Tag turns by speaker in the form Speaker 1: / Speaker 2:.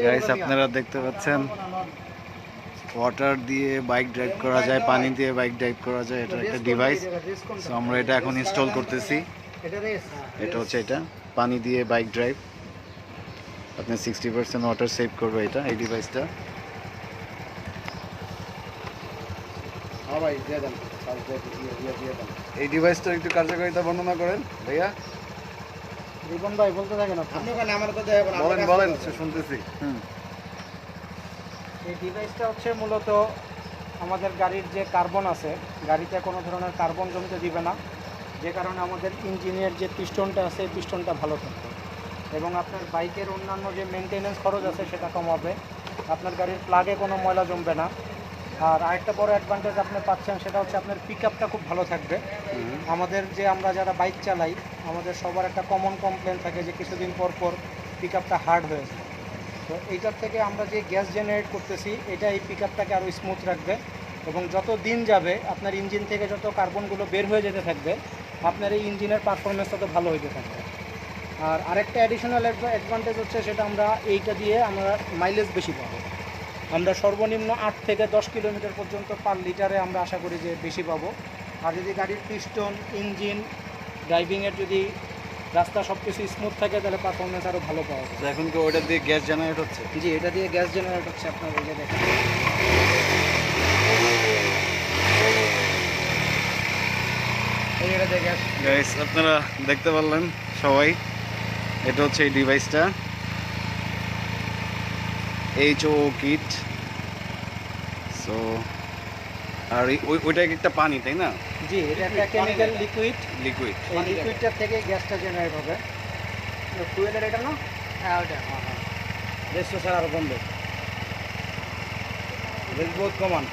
Speaker 1: Guys আপনারা দেখতে পাচ্ছেন ওয়াটার দিয়ে বাইক ড্রাইভ করা যায়, পানি দিয়ে বাইক ড্রাইভ করা যায়, এটা একটা ডিভাইস। সো আমরা এটা এখন ইনস্টল করতেছি। এটা হচ্ছে এটা পানি দিয়ে বাইক ড্রাইভ, আপনি 60% ওয়াটার সেভ করবে এটা এই ডিভাইসটা। এই ডিভাইসটার একটু কার্যকারিতা বর্ণনা করেন ভাইয়া।
Speaker 2: রিপন ভাই বলতে থাকেন আপনি।
Speaker 1: বলেন শুনতেছি।
Speaker 2: এই ডিভাইসটা হচ্ছে মূলত আমাদের গাড়ির যে কার্বন আছে, গাড়িতে কোনো ধরনের কার্বন জমতে দিবে না, যে কারণে আমাদের ইঞ্জিনের যে পিস্টনটা আছে পিস্টনটা ভালো থাকবে এবং আপনার বাইকের অন্যান্য যে মেনটেন্যান্স খরচ আছে সেটা কমাবে। আপনার গাড়ির প্লাগে কোনো ময়লা জমবে না। আর আরেকটা বড় অ্যাডভান্টেজ আপনি পাচ্ছেন সেটা হচ্ছে আপনার পিক আপটা খুব ভালো থাকবে। আমাদের যে আমরা যারা বাইক চালাই আমাদের সবার একটা কমন কমপ্লেন থাকে যে কিছুদিন পর পর পিক আপটা হার্ড হয়ে যায়। তো এইটার থেকে আমরা যে গ্যাস জেনারেট করতেছি এটা এই পিক আপটাকে আরও স্মুথ রাখবে এবং যত দিন যাবে আপনার ইঞ্জিন থেকে যত কার্বনগুলো বের হয়ে যেতে থাকবে আপনার এই ইঞ্জিনের পারফরমেন্স তত ভালো হইতে থাকবে। আর আরেকটা অ্যাডিশনাল অ্যাডভান্টেজ হচ্ছে সেটা আমরা এইটা দিয়ে আমরা মাইলেজ বেশি পাবো। আমরা সর্বনিম্ন 8 থেকে 10 কিলোমিটার পর্যন্ত পার লিটারে আমরা আশা করি যে বেশি পাবো। আর যদি গাড়ির পিস্টন, ইঞ্জিন, ড্রাইভিংয়ের যদি রাস্তা সব কিছু স্মুথ থাকে তাহলে পারফরমেন্স আরও ভালো পাওয়া যায়।
Speaker 1: এখন কি ওটা দিয়ে গ্যাস জেনারেট হচ্ছে?
Speaker 2: জি, এটা দিয়ে গ্যাস জেনারেট হচ্ছে। আপনার এই যে দেখেন
Speaker 1: গাইস আপনারা দেখতে পারলেন সবাই, এটা হচ্ছে এই ডিভাইসটা HO কিট। সো আর ওইটা একটা পানি, তাই না?
Speaker 2: জি, এটা একটা কেমিক্যাল লিকুইড। এই লিকুইডটা থেকে গ্যাসটা জেনারেট হবে। ফুয়েলের এটা না? হ্যাঁ ওটা। হ্যাঁ রেস্টো ছাড়া আরও বন্ধ। বহুত কমান।